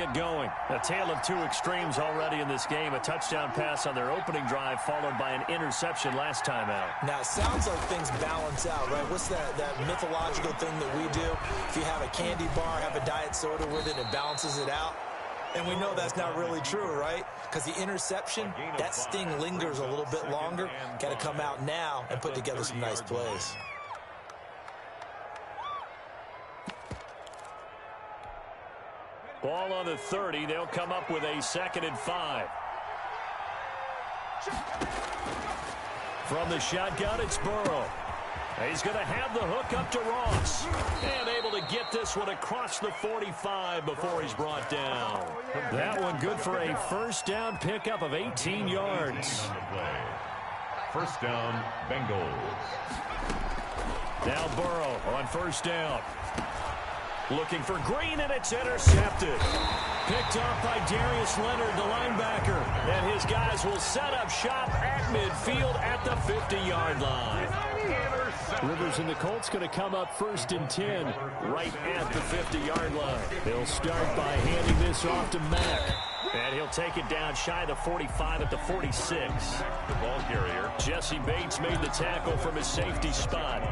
get going. A tale of two extremes already in this game. A touchdown pass on their opening drive followed by an interception last time out. Now, it sounds like things balance out, right? What's that mythological thing that we do? If you have a candy bar, have a diet soda with it, it balances it out. And we know that's not really true, right? Because the interception, that sting lingers a little bit longer. Got to come out now and put together some nice plays. Ball on the 30. They'll come up with a 2nd and 5. From the shotgun, it's Burrow. He's going to have the hook up to Ross. And able to get this one across the 45 before he's brought down. That one good for a first down pickup of 18 yards. First down, Bengals. Now Burrow on first down. Looking for Green, and it's intercepted. Picked off by Darius Leonard, the linebacker. And his guys will set up shop at midfield at the 50-yard line. Rivers and the Colts going to come up 1st and 10 right at the 50-yard line. They'll start by handing this off to Mack. And he'll take it down shy of the 45 at the 46. The ball carrier. Jesse Bates made the tackle from his safety spot.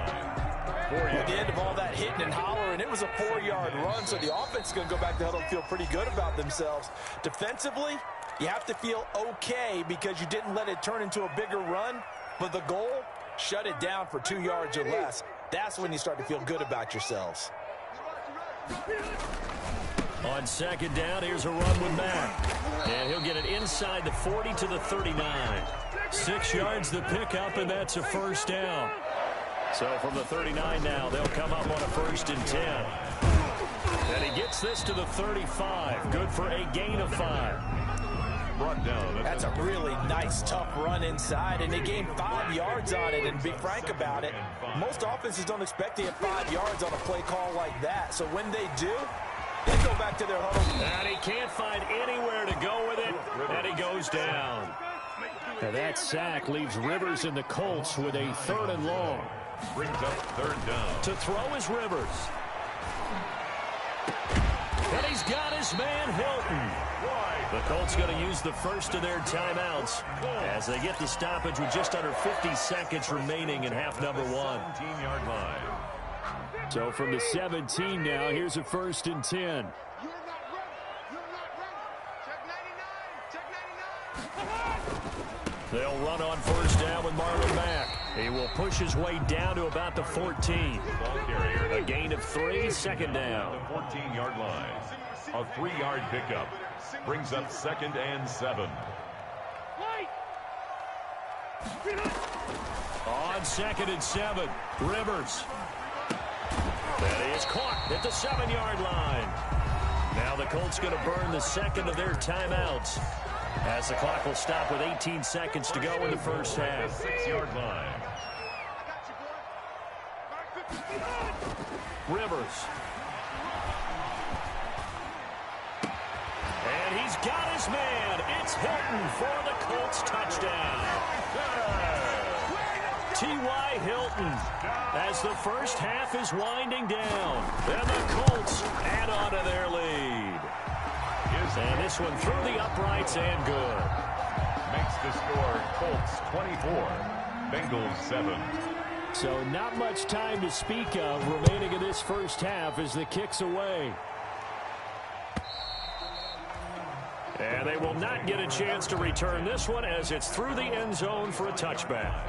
At the end of all that hitting and hollering, it was a 4-yard run, so the offense is going to go back to huddle and feel pretty good about themselves. Defensively, you have to feel okay because you didn't let it turn into a bigger run, but the goal, shut it down for 2 yards or less. That's when you start to feel good about yourselves. On 2nd down, here's a run with Mack. And he'll get it inside the 40 to the 39. 6 yards the pickup, and that's a first down. So from the 39 now, they'll come up on a 1st and 10. And he gets this to the 35. Good for a gain of 5. Brought down. That's a really nice, tough run inside, and they gained 5 yards on it. And to be frank about it, most offenses don't expect to get 5 yards on a play call like that. So when they do, they go back to their huddle. And he can't find anywhere to go with it, and he goes down. Now that sack leaves Rivers and the Colts with a 3rd and long. Brings up 3rd down. To throw is Rivers. And he's got his man Hilton. The Colts going to use the first of their timeouts as they get the stoppage with just under 50 seconds remaining in half number 1. 17-yard line. So from the 17 now, here's a 1st and 10. They'll run on 1st down with Marlon Mack. He will push his way down to about the 14. A gain of 3, 2nd down. The 14-yard line. A 3-yard pickup. Brings up 2nd and 7. On 2nd and 7, Rivers. And he is caught at the 7-yard line. Now the Colts going to burn the 2nd of their timeouts, as the clock will stop with 18 seconds to go in the first half. 6-yard line. Rivers. And he's got his man. It's Hilton for the Colts touchdown. T.Y. Hilton as the first half is winding down. And the Colts add on to their lead. And this one through the uprights and good. Makes the score Colts 24, Bengals 7. So not much time to speak of remaining in this first half as the kick's away. And they will not get a chance to return this one as it's through the end zone for a touchback.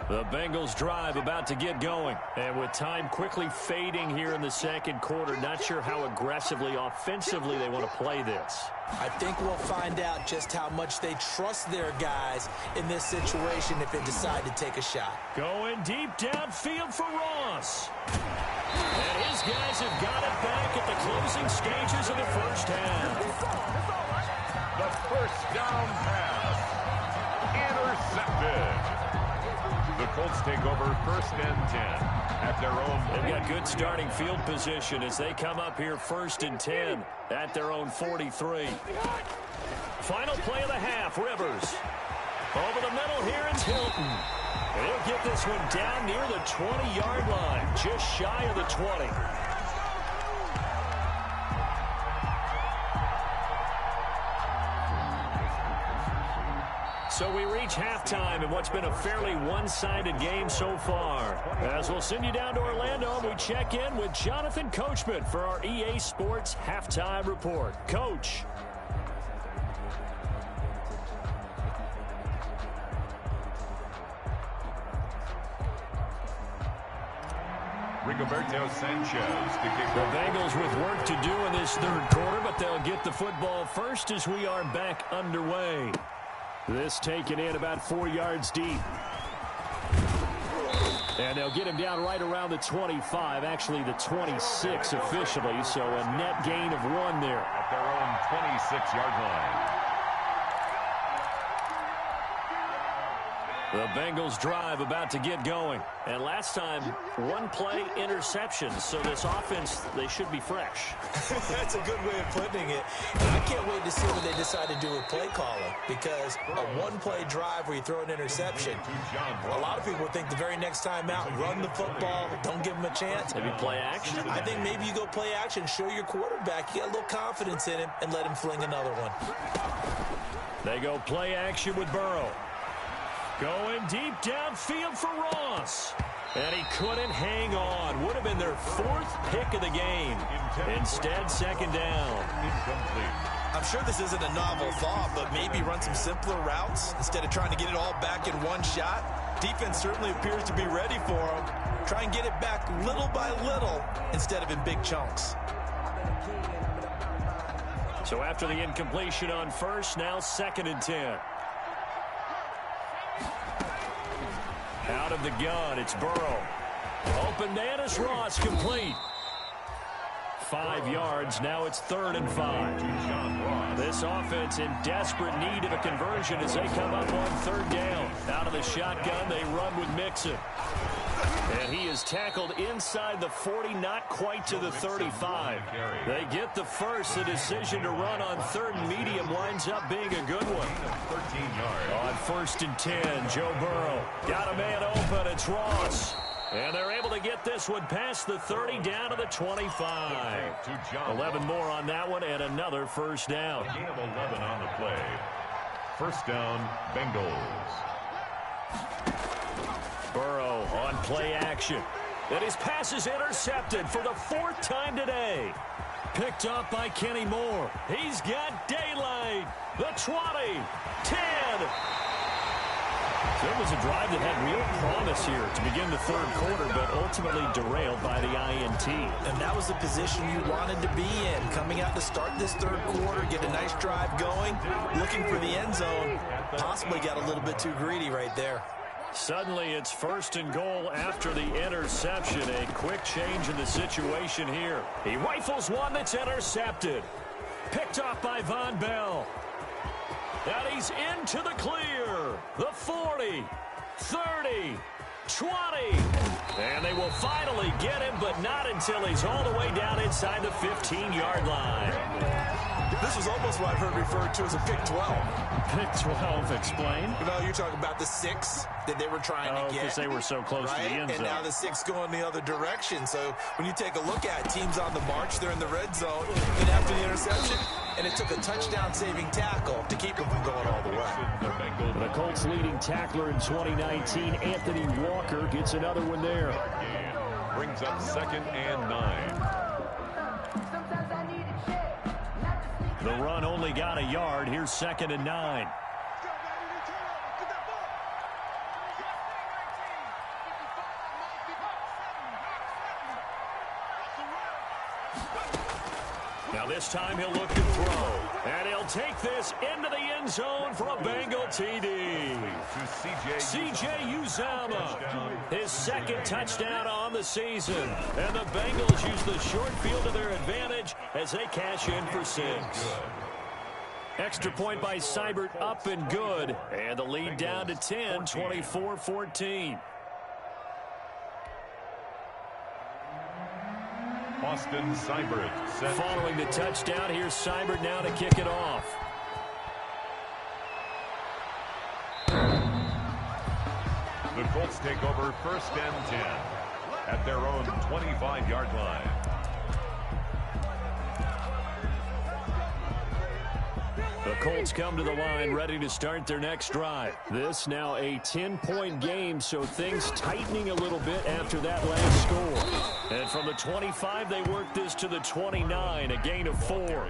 The Bengals drive about to get going. And with time quickly fading here in the 2nd quarter, not sure how aggressively, offensively they want to play this. I think we'll find out just how much they trust their guys in this situation if they decide to take a shot. Going deep downfield for Ross. And his guys have got it back at the closing stages of the first half. The first down pass. Intercepted. The Colts take over 1st and 10 at their own. They've got good starting field position as they come up here 1st and 10 at their own 43. Final play of the half, Rivers. Over the middle here is Hilton. they'll get this one down near the 20-yard line, just shy of the 20. So we reach halftime in what's been a fairly one-sided game so far. As we'll send you down to Orlando, we check in with Jonathan Coachman for our EA Sports Halftime Report. Coach. Rigoberto Sanchez to kick The Bengals with work to do in this third quarter, but they'll get the football first as we are back underway. This taken in about 4 yards deep. And they'll get him down right around the 25, actually the 26 officially, so a net gain of 1 there. at their own 26-yard line. The Bengals drive about to get going. And last time, 1-play interception. So this offense, they should be fresh. That's a good way of putting it. And I can't wait to see what they decide to do with play calling. Because a 1-play drive where you throw an interception, a lot of people think the very next time out, run the football, don't give them a chance. Maybe play action? I think maybe you go play action, show your quarterback, you got a little confidence in him, and let him fling another one. They go play action with Burrow. Going deep downfield for Ross. And he couldn't hang on. Would have been their 4th pick of the game. Instead, second down. I'm sure this isn't a novel thought, but maybe run some simpler routes instead of trying to get it all back in one shot. Defense certainly appears to be ready for him. Try and get it back little by little instead of in big chunks. So after the incompletion on first, now 2nd and 10. Out of the gun, it's Burrow. Open man is Ross, complete. 5 yards, now it's 3rd and 5. This offense in desperate need of a conversion as they come up on 3rd down. Out of the shotgun, they run with Mixon. And he is tackled inside the 40, not quite to the 35. They get the first. The decision to run on 3rd and medium winds up being a good one. 13 yards. On 1st and 10, Joe Burrow. Got a man open. It's Ross. And they're able to get this one past the 30 down to the 25. 11 more on that one and another first down. A gain of 11 on the play. First down, Bengals. Burrow on play action. And his pass is intercepted for the 4th time today. Picked up by Kenny Moore. He's got daylight. The 20, 10. So it was a drive that had real promise here to begin the 3rd quarter, but ultimately derailed by the INT. And that was the position you wanted to be in. Coming out to start this 3rd quarter, get a nice drive going, looking for the end zone. Possibly got a little bit too greedy right there. Suddenly it's 1st and goal after the interception. A quick change in the situation here. He rifles one that's intercepted. Picked off by Von Bell. And he's into the clear. The 40, 30, 20. And they will finally get him, but not until he's all the way down inside the 15-yard line. This was almost what I've heard referred to as a pick 12. Pick 12, explain. You know, you're talking about the 6 that they were trying to get. Because they were so close to the end zone. And now the 6 going the other direction. So when you take a look at teams on the march, they're in the red zone. And after the interception, and it took a touchdown-saving tackle to keep them from going all the way. The Colts' leading tackler in 2019, Anthony Walker, gets another one there. Brings up 2nd and 9. The run only got a yard. Here's 2nd and 9. Now this time he'll look to throw. And he'll take this into the end zone for a Bengal TD. C.J. Uzomah, his 2nd touchdown on the season. And the Bengals use the short field to their advantage as they cash in for 6. Extra point by Seibert, up and good. And the lead down to 10, 24-14. Austin Seibert set. Following the touchdown, here's Seibert now to kick it off. The Colts take over 1st and 10 at their own 25-yard line. The Colts come to the line ready to start their next drive. This now a 10-point game, so things tightening a little bit after that last score. And from the 25, they work this to the 29, a gain of 4.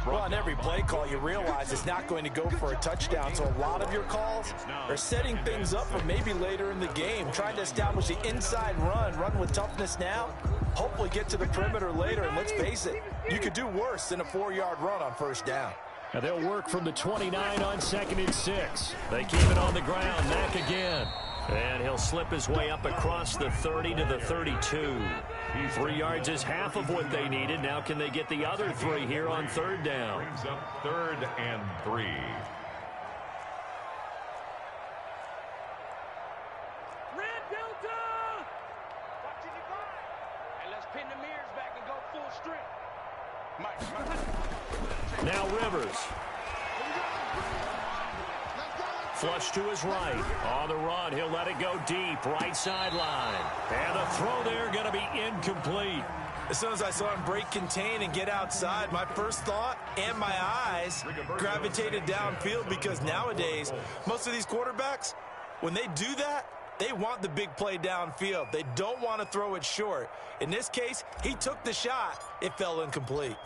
Well, on every play call, you realize it's not going to go for a touchdown, so a lot of your calls are setting things up for maybe later in the game, trying to establish the inside run with toughness now, hopefully get to the perimeter later, and let's face it, you could do worse than a 4-yard run on 1st down. Now they'll work from the 29 on 2nd and 6. They keep it on the ground. Mack again. And he'll slip his way up across the 30 to the 32. 3 yards is half of what they needed. Now can they get the other 3 here on 3rd down? Brings up 3rd and 3. Red Delta! Watching you go. And let's pin the mirrors back and go full strength. Now Rivers. Flush to his right. On the run, he'll let it go deep. Right sideline. And the throw there going to be incomplete. As soon as I saw him break contain and get outside, my first thought and my eyes gravitated downfield, because nowadays, most of these quarterbacks, when they do that, they want the big play downfield. They don't want to throw it short. In this case, he took the shot. It fell incomplete.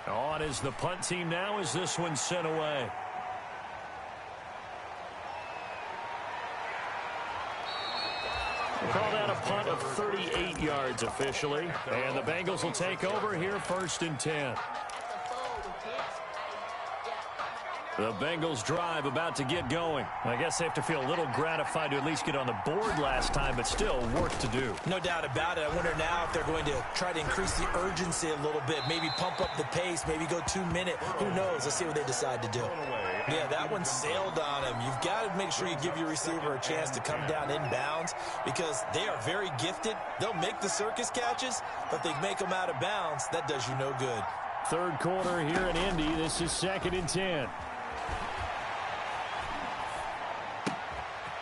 On is the punt team now as this one's sent away. We'll call that a punt of 38 yards officially. And the Bengals will take over here 1st and 10. The Bengals drive about to get going. I guess they have to feel a little gratified to at least get on the board last time, but still work to do. No doubt about it. I wonder now if they're going to try to increase the urgency a little bit, maybe pump up the pace, maybe go 2-minute. Who knows? Let's see what they decide to do. Yeah, that one sailed on him. You've got to make sure you give your receiver a chance to come down inbounds, because they are very gifted. They'll make the circus catches, but they make them out of bounds. That does you no good. 3rd quarter here in Indy. This is 2nd and 10.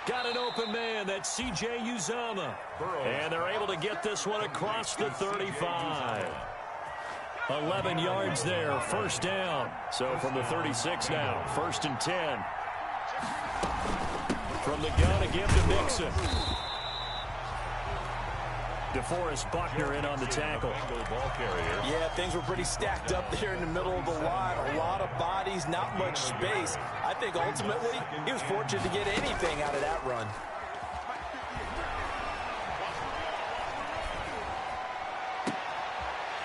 Got an open man. That's C.J. Uzomah. And they're able to get this one across the 35. 11 yards there. 1st down. So from the 36 now. 1st and 10. From the gun again to Mixon. DeForest Buckner in on the tackle. Yeah, things were pretty stacked up there in the middle of the line. A lot of bodies, not much space. I think ultimately he was fortunate to get anything out of that run.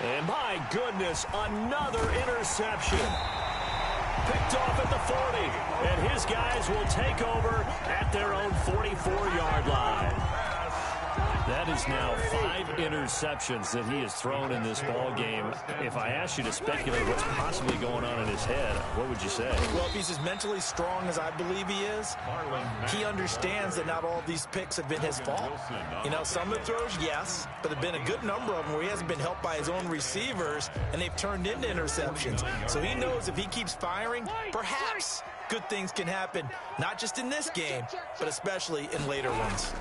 And my goodness, another interception. Picked off at the 40. And his guys will take over at their own 44-yard line. That is now 5 interceptions that he has thrown in this ball game. If I asked you to speculate what's possibly going on in his head, what would you say? Well, if he's as mentally strong as I believe he is, he understands that not all of these picks have been his fault. You know, some of the throws, yes, but there have been a good number of them where he hasn't been helped by his own receivers, and they've turned into interceptions. So he knows if he keeps firing, perhaps good things can happen, not just in this game, but especially in later ones.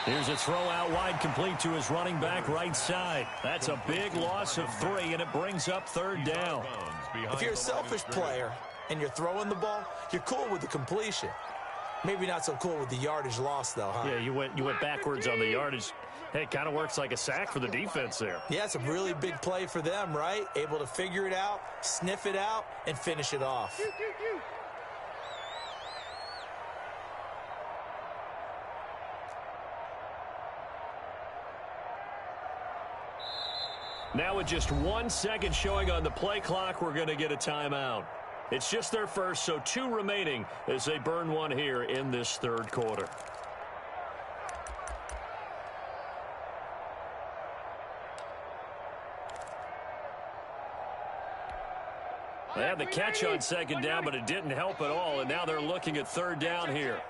Here's a throw out wide, complete to his running back right side. That's a big loss of 3, and it brings up 3rd down. If you're a selfish player and you're throwing the ball, you're cool with the completion. Maybe not so cool with the yardage loss, though, huh? Yeah, you went backwards on the yardage. Hey, it kind of works like a sack for the defense there. Yeah, it's a really big play for them, right? Able to figure it out, sniff it out, and finish it off. Now with just 1 second showing on the play clock, we're going to get a timeout. It's just their first, so 2 remaining as they burn one here in this 3rd quarter. They had the catch on 2nd down, but it didn't help at all, and now they're looking at 3rd down here.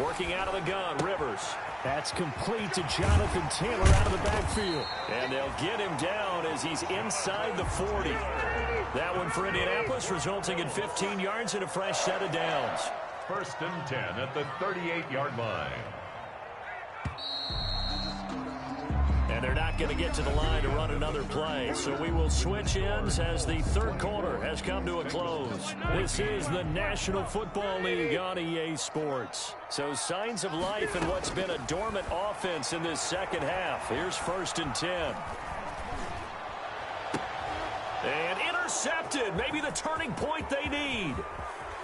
Working out of the gun, Rivers. That's complete to Jonathan Taylor out of the backfield. And they'll get him down as he's inside the 40. That one for Indianapolis, resulting in 15 yards and a fresh set of downs. 1st and 10 at the 38-yard line. And they're not going to get to the line to run another play. So we will switch ends as the third quarter has come to a close. This is the National Football League on EA Sports. So signs of life in what's been a dormant offense in this second half. Here's 1st and 10. And intercepted. Maybe the turning point they need.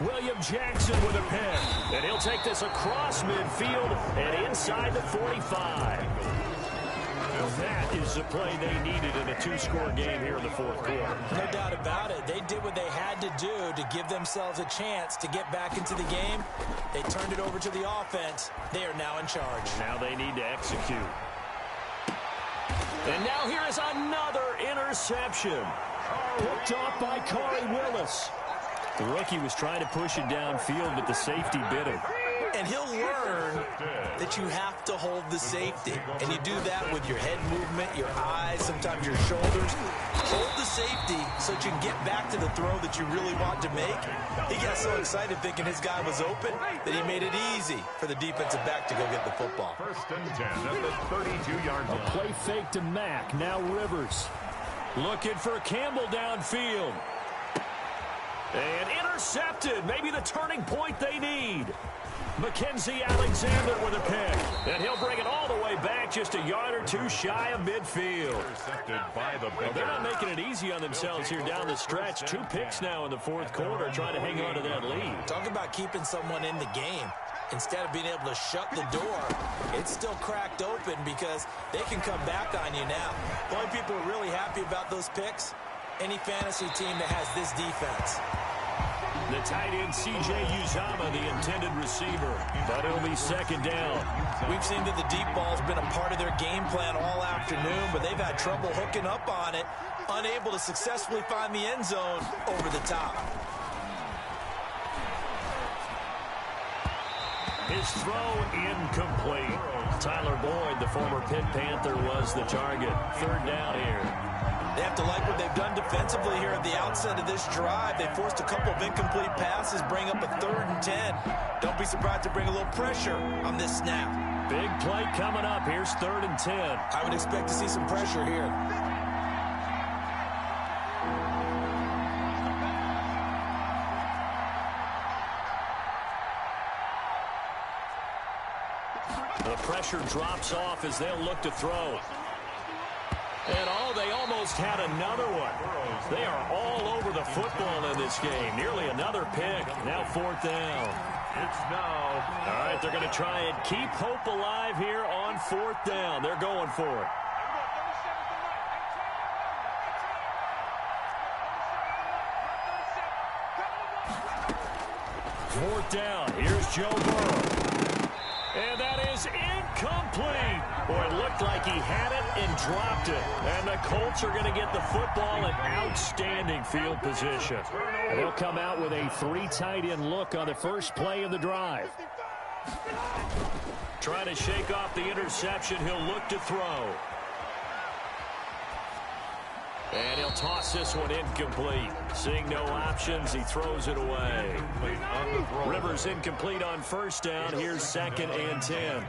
William Jackson with a pick. And he'll take this across midfield and inside the 45. That is the play they needed in a two-score game here in the fourth quarter. No doubt about it. They did what they had to do to give themselves a chance to get back into the game. They turned it over to the offense. They are now in charge. Now they need to execute. And now here is another interception. Picked off by Corey Willis. The rookie was trying to push it downfield, but the safety bit him. And he'll learn that you have to hold the safety. And you do that with your head movement, your eyes, sometimes your shoulders. Hold the safety so that you can get back to the throw that you really want to make. He got so excited thinking his guy was open that he made it easy for the defensive back to go get the football. 1st and 10 at the 32-yard line. A play fake to Mack. Now Rivers. Looking for Campbell downfield. And intercepted. Maybe the turning point they need. Mackenzie Alexander with a pick. And he'll bring it all the way back just a yard or two shy of midfield. Intercepted by the Well, they're not making it easy on themselves here down the stretch. 2 picks now in the fourth quarter trying to hang on to that lead. Talk about keeping someone in the game. Instead of being able to shut the door, it's still cracked open because they can come back on you now. The only people who are really happy about those picks, any fantasy team that has this defense. The tight end, C.J. Uzomah, the intended receiver. But it'll be 2nd down. We've seen that the deep ball's been a part of their game plan all afternoon, but they've had trouble hooking up on it, unable to successfully find the end zone over the top. His throw incomplete. Tyler Boyd, the former Pitt Panther, was the target. 3rd down here. They have to like what they've done defensively here at the outset of this drive. They forced a couple of incomplete passes, bring up a 3rd and 10. Don't be surprised to bring a little pressure on this snap. Big play coming up. Here's 3rd and 10. I would expect to see some pressure here. The pressure drops off as they'll look to throw. And they almost had another one. They are all over the football in this game. Nearly another pick. Now 4th down. It's now. All right, they're going to try and keep hope alive here on 4th down. They're going for it. Fourth down. Here's Joe Burrow. And that is incomplete. Boy, it looked like he had it and dropped it. And the Colts are going to get the football in outstanding field position. And they'll come out with a 3 tight end look on the first play of the drive. Trying to shake off the interception. He'll look to throw. And he'll toss this one incomplete. Seeing no options, he throws it away. Rivers incomplete on 1st down. Here's 2nd and 10.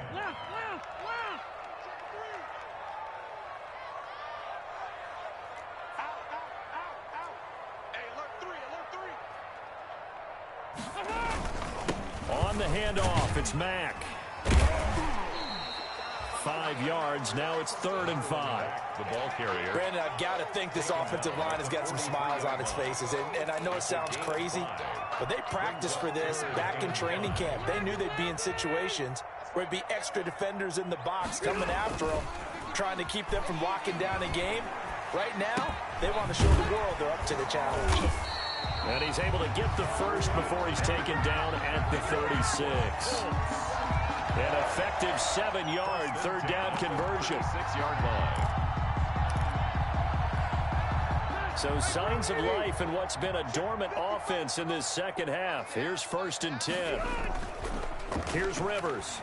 On the handoff, it's Mack. 5 yards. Now it's 3rd and 5. The ball carrier. Brandon, I've got to think this offensive line has got some smiles on its faces. And I know it sounds crazy, but they practiced for this back in training camp. They knew they'd be in situations where there'd be extra defenders in the box coming after them, trying to keep them from locking down a game. Right now, they want to show the world they're up to the challenge. And he's able to get the first before he's taken down at the 36. An effective 7-yard 3rd down conversion. 6-yard line. So signs of life in what's been a dormant offense in this second half. Here's 1st and 10. Here's Rivers.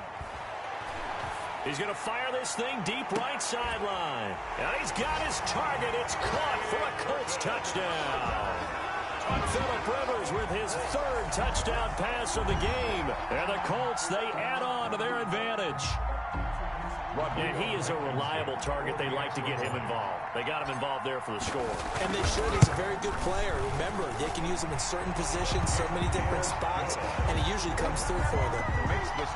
He's going to fire this thing deep right sideline. And he's got his target. It's caught for a Colts touchdown. Phillip Rivers with his third touchdown pass of the game. And the Colts, they add on to their advantage. And he is a reliable target. They like to get him involved. They got him involved there for the score. And they should. He's a very good player. Remember, they can use him in certain positions, so many different spots, and he usually comes through for them.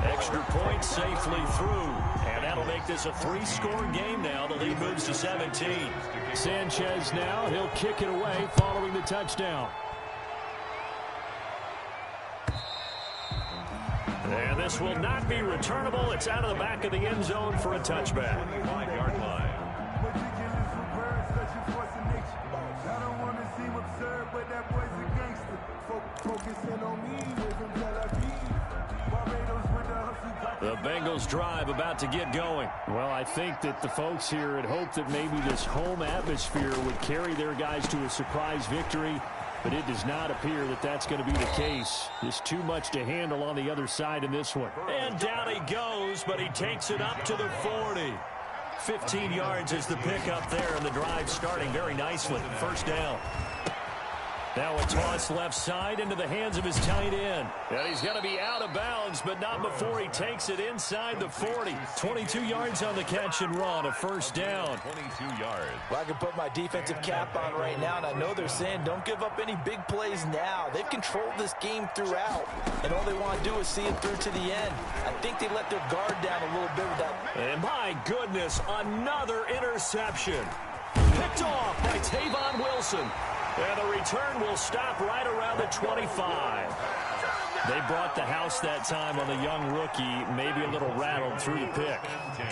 Extra point safely through. And that'll make this a 3-score game now. The lead moves to 17. Sanchez now. He'll kick it away following the touchdown. And this will not be returnable. It's out of the back of the end zone for a touchback. 5-yard line. The Bengals drive about to get going. Well, I think that the folks here had hoped that maybe this home atmosphere would carry their guys to a surprise victory, but it does not appear that that's going to be the case. There's too much to handle on the other side in this one. And down he goes, but he takes it up to the 40. 15 yards is the pickup there, and the drive starting very nicely. First down. Now a toss left side into the hands of his tight end. And he's going to be out of bounds, but not before he takes it inside the 40. 22 yards on the catch and run, a first down. 22 yards. Well, I can put my defensive cap on right now, and I know they're saying don't give up any big plays now. They've controlled this game throughout, and all they want to do is see it through to the end. I think they let their guard down a little bit with that. And my goodness, another interception. Picked off by Tavon Wilson. And the return will stop right around the 25. They brought the house that time on the young rookie, maybe a little rattled through the pick.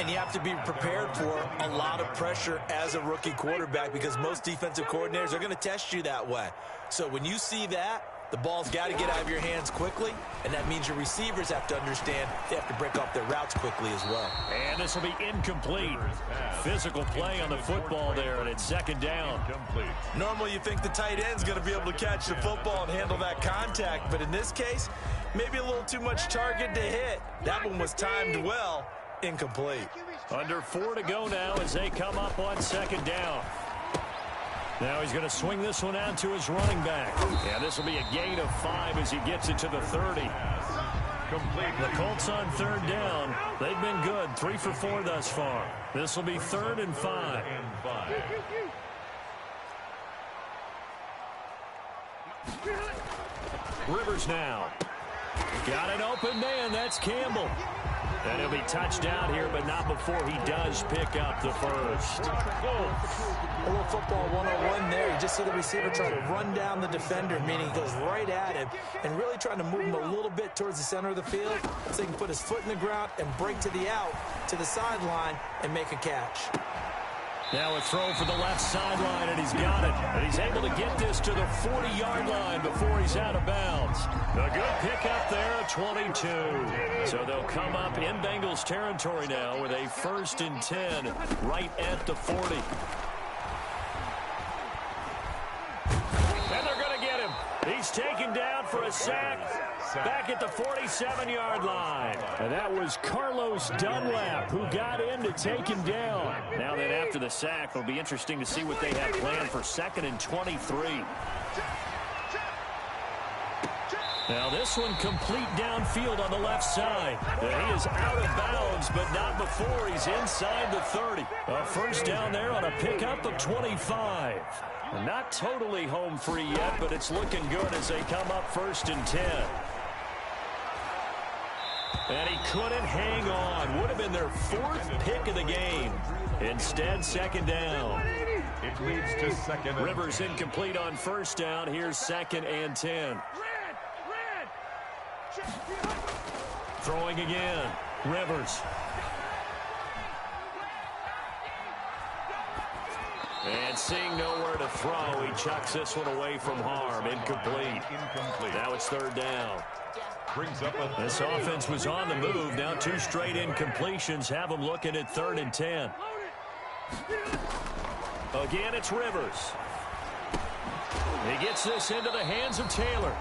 And you have to be prepared for a lot of pressure as a rookie quarterback because most defensive coordinators are going to test you that way. So when you see that, the ball's got to get out of your hands quickly, and that means your receivers have to understand they have to break off their routes quickly as well. And this will be incomplete. Physical play on the football there, and it's second down. Normally you think the tight end's going to be able to catch the football and handle that contact, but in this case, maybe a little too much target to hit. That one was timed well, incomplete. Under 4 to go now as they come up on second down. Now he's going to swing this one out to his running back. And this will be a gain of 5 as he gets it to the 30. The Colts on third down. They've been good, 3 for 4 thus far. This will be 3rd and 5. Rivers now. Got an open man. That's Campbell. And he'll be touched down here, but not before he does pick up the first. A little football 101 there. You just see the receiver try to run down the defender, meaning he goes right at him and really trying to move him a little bit towards the center of the field so he can put his foot in the ground and break to the out, to the sideline, and make a catch. Now a throw for the left sideline, and he's got it. And he's able to get this to the 40-yard line before he's out of bounds. A good pickup there at 22. So they'll come up in Bengals territory now with a 1st and 10 right at the 40. And they're going to get him. He's taken down for a sack back at the 47-yard line. And that was Carlos Dunlap who got in to take him down. Now then after the sack, it'll be interesting to see what they have planned for 2nd and 23. Now this one complete downfield on the left side. And he is out of bounds, but not before he's inside the 30. A first down there on a pickup of 25. Not totally home free yet, but it's looking good as they come up 1st and 10. And he couldn't hang on. Would have been their 4th pick of the game. Instead, 2nd down. It leads to 2nd. Rivers incomplete on 1st down. Here's 2nd and 10. Throwing again. Rivers. And seeing nowhere to throw, he chucks this one away from harm. Incomplete. Now it's 3rd down. This offense was on the move. Now 2 straight incompletions have them looking at 3rd and 10. Again, it's Rivers. He gets this into the hands of Taylor.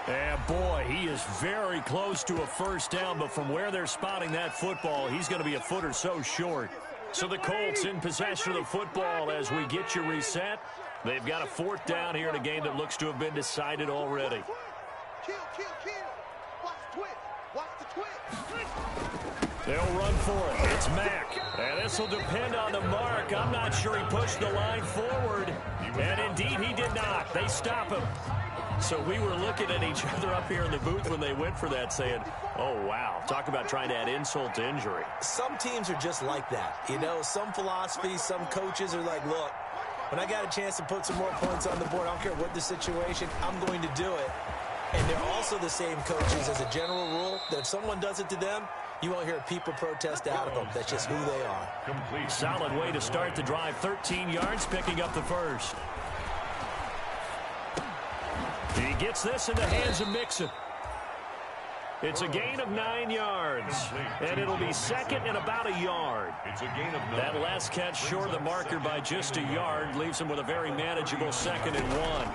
And boy, he is very close to a first down, but from where they're spotting that football, he's going to be a foot or so short. So the Colts in possession of the football as we get you reset. They've got a fourth down here in a game that looks to have been decided already. They'll run for it. It's Mack. And this will depend on the mark. I'm not sure he pushed the line forward. And indeed, he did not. They stop him. So we were looking at each other up here in the booth when they went for that saying, oh, wow. Talk about trying to add insult to injury. Some teams are just like that. You know, some philosophies, some coaches are like, look, when I got a chance to put some more points on the board, I don't care what the situation, I'm going to do it. And they're also the same coaches as a general rule that if someone does it to them, you won't hear people protest out of them. That's just who they are. Complete. Solid way to start the drive. 13 yards, picking up the first. He gets this in the hands of Mixon. It's a gain of 9 yards, and it'll be second and about a yard. It's a gain of 9. That last catch short of the marker by just a yard leaves him with a very manageable 2nd and 1.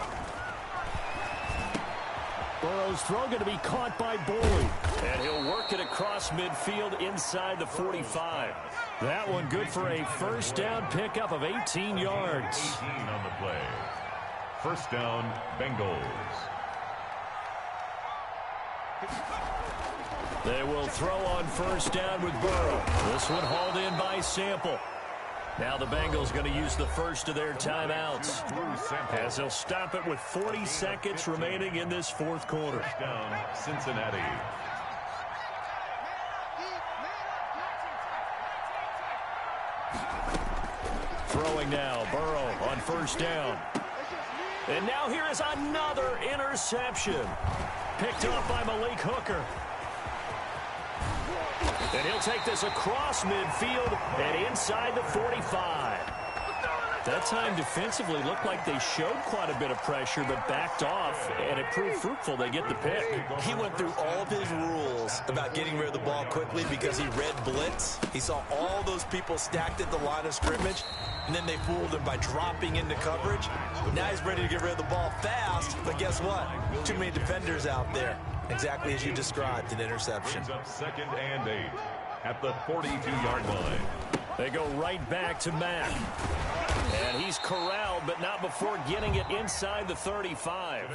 Burrow's throw going to be caught by Boyd, and he'll work it across midfield inside the 45. That one good for a first down pickup of 18 yards. 18 on the play. First down, Bengals. They will throw on first down with Burrow. This one hauled in by Sample. Now the Bengals going to use the first of their timeouts as they'll stop it with 40 seconds remaining in this fourth quarter. First down, Cincinnati. Throwing now, Burrow on first down. And now here is another interception. Picked off by Malik Hooker. And he'll take this across midfield and inside the 45. That time defensively looked like they showed quite a bit of pressure but backed off, and it proved fruitful. They get the pick. He went through all of his rules about getting rid of the ball quickly because he read blitz. He saw all those people stacked at the line of scrimmage, and then they fooled him by dropping into coverage. Now he's ready to get rid of the ball fast, but guess what? Too many defenders out there. Exactly as you described, an interception. Brings up 2nd and 8 at the 42-yard line. They go right back to Mack. And he's corralled, but not before getting it inside the 35.